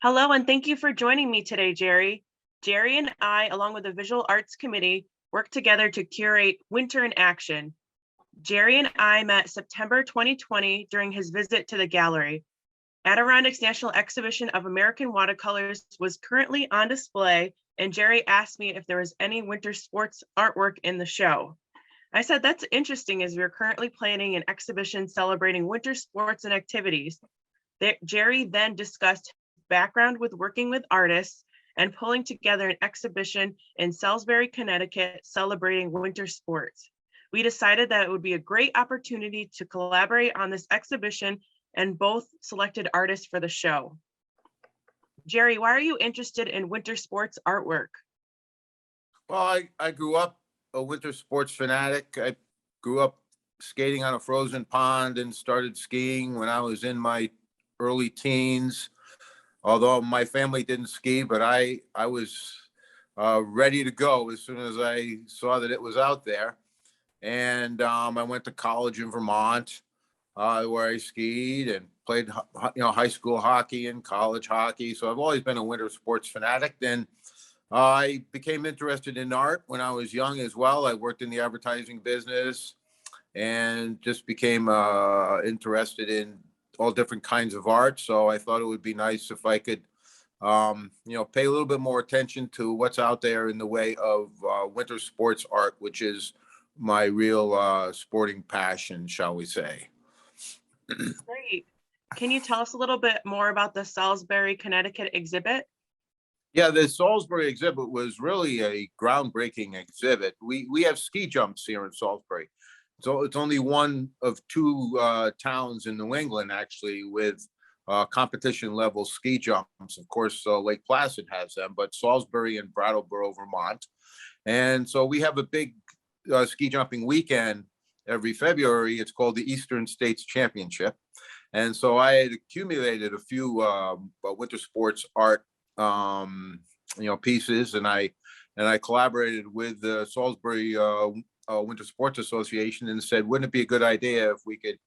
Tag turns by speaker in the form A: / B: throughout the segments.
A: Hello, and thank you for joining me today, Jerry. Jerry and I, along with the Visual Arts Committee, worked together to curate Winter in Action. Jerry and I met September 2020 during his visit to the gallery. Adirondacks National Exhibition of American Watercolors was currently on display, and Jerry asked me if there was any winter sports artwork in the show. I said, that's interesting, as we're currently planning an exhibition celebrating winter sports and activities. Jerry then discussed background with working with artists and pulling together an exhibition in Salisbury, Connecticut, celebrating winter sports. We decided that it would be a great opportunity to collaborate on this exhibition and both selected artists for the show. Jerry, why are you interested in winter sports artwork?
B: Well, I grew up a winter sports fanatic. I grew up skating on a frozen pond and started skiing when I was in my early teens. Although my family didn't ski, but I was ready to go as soon as I saw that it was out there. And I went to college in Vermont, where I skied and played, high school hockey and college hockey. So I've always been a winter sports fanatic. Then I became interested in art when I was young as well. I worked in the advertising business and just became interested in all different kinds of art. So I thought it would be nice if I could, pay a little bit more attention to what's out there in the way of winter sports art, which is my real sporting passion, shall we say.
A: Great. Can you tell us a little bit more about the Salisbury, Connecticut exhibit?
B: Yeah, the Salisbury exhibit was really a groundbreaking exhibit. We have ski jumps here in Salisbury. So it's only one of two towns in New England, actually, with competition level ski jumps. Of course, Lake Placid has them, but Salisbury and Brattleboro, Vermont. And so we have a big ski jumping weekend every February. It's called the Eastern States Championship. And so I had accumulated a few winter sports art, pieces, and I collaborated with the Salisbury Winter Sports Association and said, wouldn't it be a good idea if we could,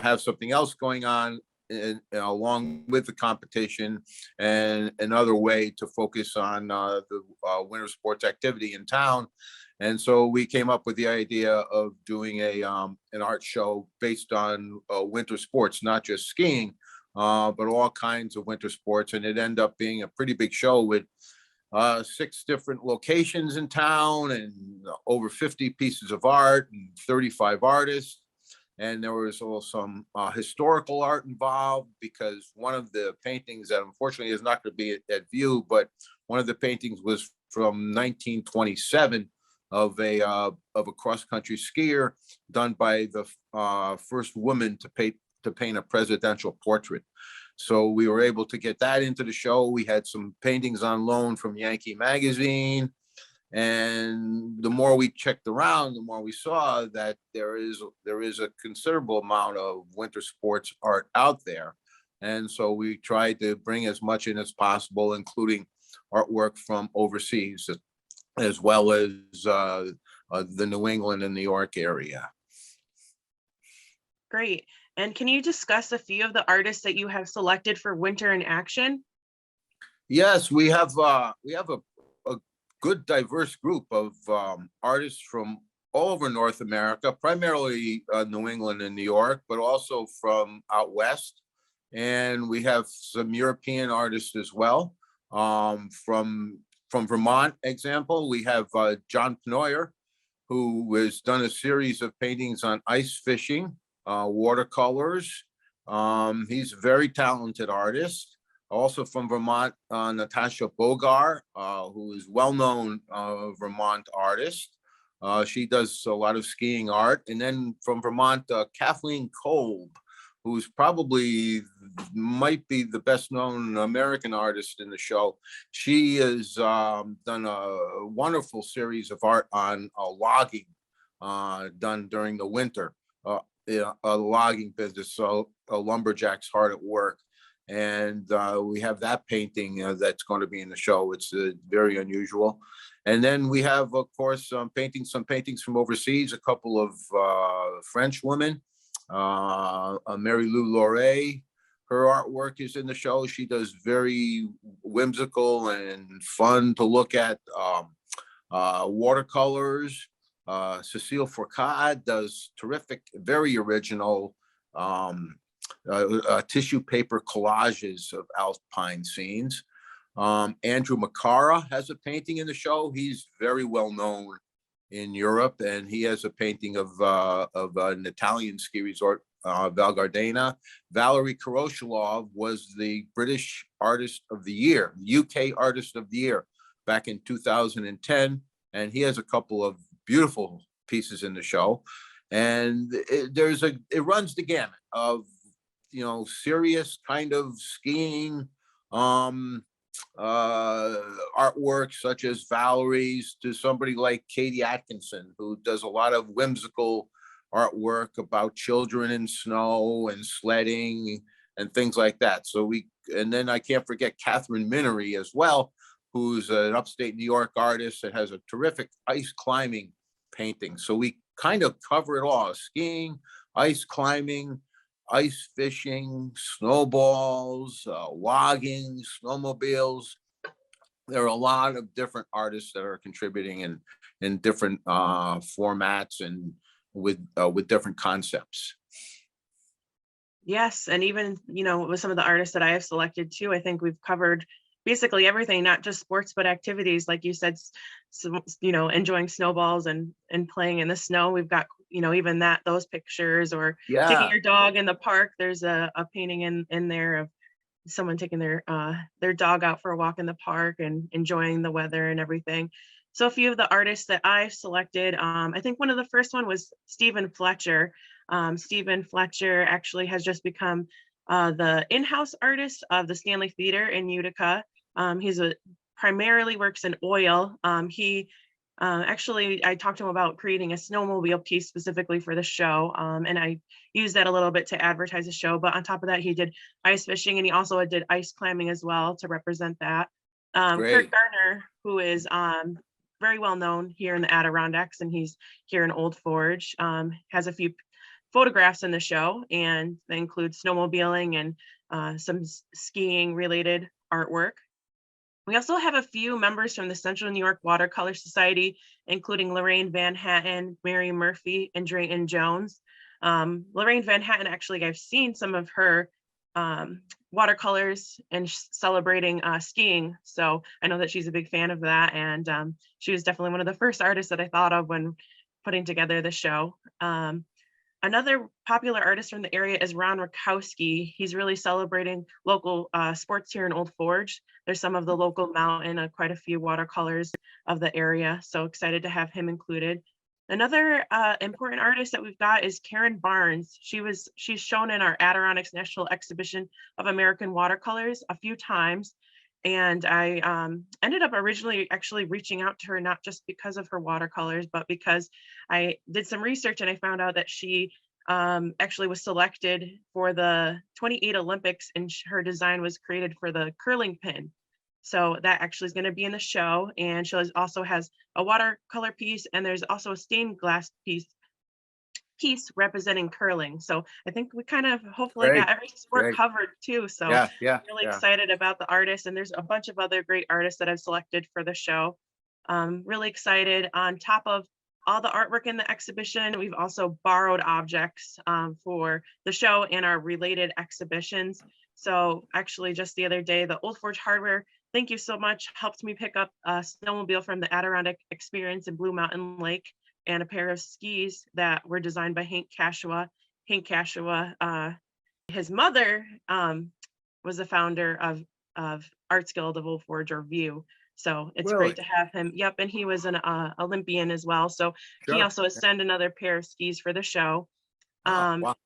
B: have something else going on along with the competition and another way to focus on the winter sports activity in town. And so we came up with the idea of doing an art show based on winter sports, not just skiing, but all kinds of winter sports. And it ended up being a pretty big show with 6 different locations in town and over 50 pieces of art and 35 artists. And there was also some historical art involved, because one of the paintings that unfortunately is not going to be at view, but one of the paintings was from 1927 of a cross-country skier, done by the first woman to paint a presidential portrait. So we were able to get that into the show. We had some paintings on loan from Yankee Magazine. And the more we checked around, the more we saw that there is a considerable amount of winter sports art out there. And so we tried to bring as much in as possible, including artwork from overseas, as well as the New England and New York area.
A: Great. And can you discuss a few of the artists that you have selected for Winter in Action?
B: Yes, we have a good diverse group of artists from all over North America, primarily New England and New York, but also from out west. And we have some European artists as well. From Vermont, example, we have John Pnoyer, who has done a series of paintings on ice fishing, watercolors. He's a very talented artist. Also from Vermont, Natasha Bogar, who is well-known Vermont artist. She does a lot of skiing art. And then from Vermont, Kathleen Kolb, who's probably might be the best-known American artist in the show. She has done a wonderful series of art on logging done during the winter. A logging business, so a lumberjack's hard at work. And we have that painting that's going to be in the show. It's very unusual. And then we have, of course, some paintings from overseas, a couple of French women, Mary Lou Laurae. her artwork is in the show. She does very whimsical and fun to look at watercolors. Cecile Fourcade does terrific, very original tissue paper collages of alpine scenes. Andrew Macara has a painting in the show. He's very well known in Europe, and he has a painting of an Italian ski resort, Val Gardena. Valerie Koroshalov was the British Artist of the Year, UK Artist of the Year back in 2010, and he has a couple of beautiful pieces in the show. And it runs the gamut of, you know, serious kind of skiing artwork such as Valerie's, to somebody like Katie Atkinson, who does a lot of whimsical artwork about children in snow and sledding and things like that. And then I can't forget Catherine Minnery as well, who's an upstate New York artist that has a terrific ice climbing painting. So we kind of cover it all: skiing, ice climbing, ice fishing, snowballs, logging, snowmobiles. There are a lot of different artists that are contributing in different formats and with different concepts.
A: Yes, and even, you know, with some of the artists that I have selected too, I think we've covered basically everything, not just sports, but activities, like you said, you know, enjoying snowballs and playing in the snow. We've got, you know, even those pictures, or taking your dog in the park. There's a painting in there of someone taking their dog out for a walk in the park and enjoying the weather and everything. So a few of the artists that I've selected, I think one of the first one was Stephen Fletcher. Stephen Fletcher actually has just become the in-house artist of the Stanley Theater in Utica. He's primarily works in oil. Actually, I talked to him about creating a snowmobile piece specifically for the show, and I used that a little bit to advertise the show. But on top of that, he did ice fishing, and he also did ice climbing as well to represent that. Kurt Garner, who is very well known here in the Adirondacks, and he's here in Old Forge, has a few photographs in the show, and they include snowmobiling and some skiing related artwork. We also have a few members from the Central New York Watercolor Society, including Lorraine Van Hatten, Mary Murphy, and Drayton Jones. Lorraine Van Hatten, actually, I've seen some of her watercolors and celebrating skiing. So I know that she's a big fan of that. And she was definitely one of the first artists that I thought of when putting together the show. Another popular artist from the area is Ron Rakowski. He's really celebrating local sports here in Old Forge. There's some of the local mountain, quite a few watercolors of the area. So excited to have him included. Another important artist that we've got is Karen Barnes. She's shown in our Adirondacks National Exhibition of American Watercolors a few times. And I ended up originally actually reaching out to her, not just because of her watercolors, but because I did some research and I found out that she actually was selected for the 28 Olympics, and her design was created for the curling pin. So that actually is going to be in the show. And she also has a watercolor piece, and there's also a stained glass piece representing curling. So I think we kind of hopefully got every sport covered too. So really excited about the artists, and there's a bunch of other great artists that I've selected for the show. Really excited. On top of all the artwork in the exhibition, we've also borrowed objects for the show and our related exhibitions. So actually just the other day, the Old Forge Hardware, thank you so much, helped me pick up a snowmobile from the Adirondack Experience in Blue Mountain Lake, and a pair of skis that were designed by Hank Kashua. Hank Kashua, his mother was the founder of Arts Guild of Old Forge, or VIEW. So it's great to have him. Yep, and he was an Olympian as well. So he also has sent another pair of skis for the show.
B: Wow.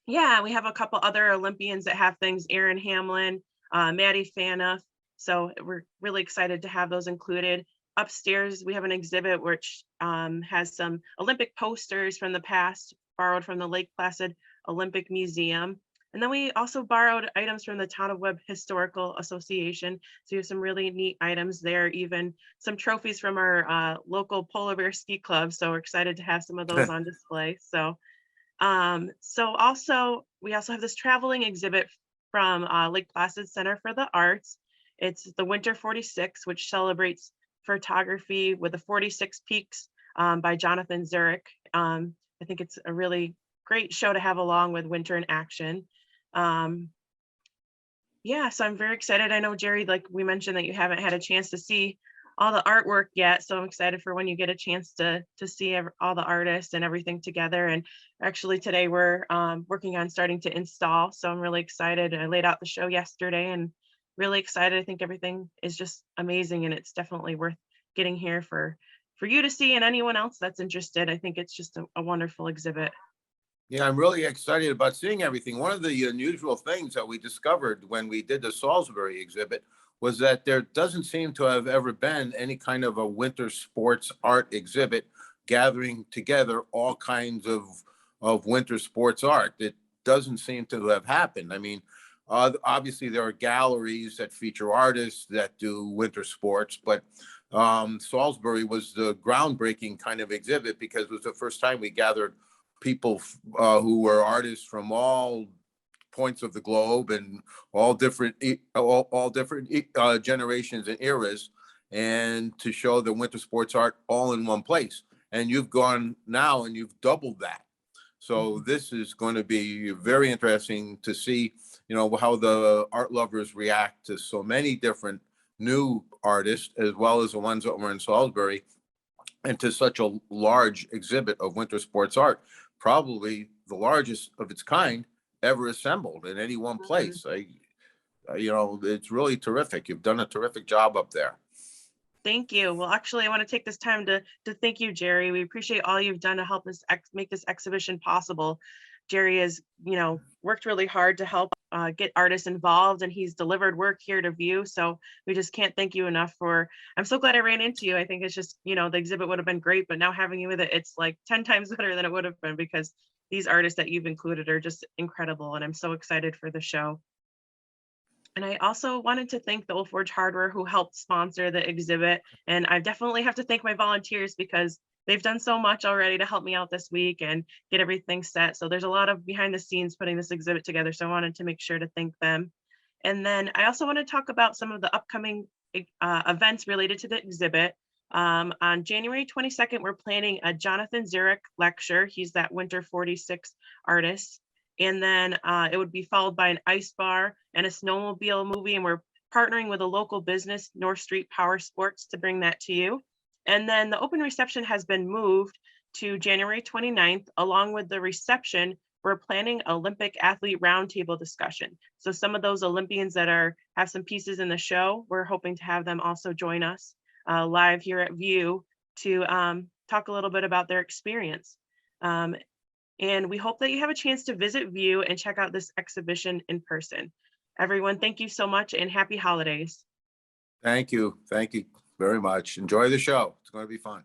A: Yeah, we have a couple other Olympians that have things, Aaron Hamlin, Maddie Fanoff. So we're really excited to have those included. Upstairs, we have an exhibit which has some Olympic posters from the past, borrowed from the Lake Placid Olympic Museum. And then we also borrowed items from the Town of Webb Historical Association. So you have some really neat items there, even some trophies from our local Polar Bear Ski Club. So we're excited to have some of those on display. So we also have this traveling exhibit from Lake Placid Center for the Arts. It's the Winter 46, which celebrates photography with the 46 Peaks by Jonathan Zurich. I think it's a really great show to have along with Winter in Action. Yeah, so I'm very excited. I know, Jerry, like we mentioned, that you haven't had a chance to see all the artwork yet. So I'm excited for when you get a chance to see all the artists and everything together. And actually today we're working on starting to install. So I'm really excited. I laid out the show yesterday and really excited. I think everything is just amazing, and it's definitely worth getting here for you to see and anyone else that's interested. I think it's just a wonderful exhibit.
B: Yeah, I'm really excited about seeing everything. One of the unusual things that we discovered when we did the Salisbury exhibit was that there doesn't seem to have ever been any kind of a winter sports art exhibit gathering together all kinds of winter sports art. It doesn't seem to have happened. I mean, obviously there are galleries that feature artists that do winter sports, but Salisbury was the groundbreaking kind of exhibit because it was the first time we gathered people who were artists from all points of the globe and all different generations and eras, and to show the winter sports art all in one place. And you've gone now and you've doubled that. So this is going to be very interesting to see, how the art lovers react to so many different new artists, as well as the ones that were in Salisbury, and to such a large exhibit of winter sports art, probably the largest of its kind ever assembled in any one place. It's really terrific. You've done a terrific job up there.
A: Thank you. Well, actually, I want to take this time to thank you, Jerry. We appreciate all you've done to help us make this exhibition possible. Jerry has, worked really hard to help get artists involved, and he's delivered work here to view. So we just can't thank you enough I'm so glad I ran into you. I think it's just, the exhibit would have been great, but now having you with it, it's like 10 times better than it would have been, because these artists that you've included are just incredible. And I'm so excited for the show. And I also wanted to thank the Old Forge Hardware, who helped sponsor the exhibit. And I definitely have to thank my volunteers, because they've done so much already to help me out this week and get everything set. So there's a lot of behind the scenes putting this exhibit together. So I wanted to make sure to thank them. And then I also want to talk about some of the upcoming events related to the exhibit. On January 22nd, we're planning a Jonathan Zurich lecture. He's that Winter 46 artist. And then it would be followed by an ice bar and a snowmobile movie. And we're partnering with a local business, North Street Power Sports, to bring that to you. And then the open reception has been moved to January 29th. Along with the reception, we're planning Olympic athlete roundtable discussion. So some of those Olympians that have some pieces in the show, we're hoping to have them also join us live here at View to talk a little bit about their experience. And we hope that you have a chance to visit View and check out this exhibition in person. Everyone, thank you so much, and happy holidays.
B: Thank you. Thank you very much. Enjoy the show. It's going to be fun.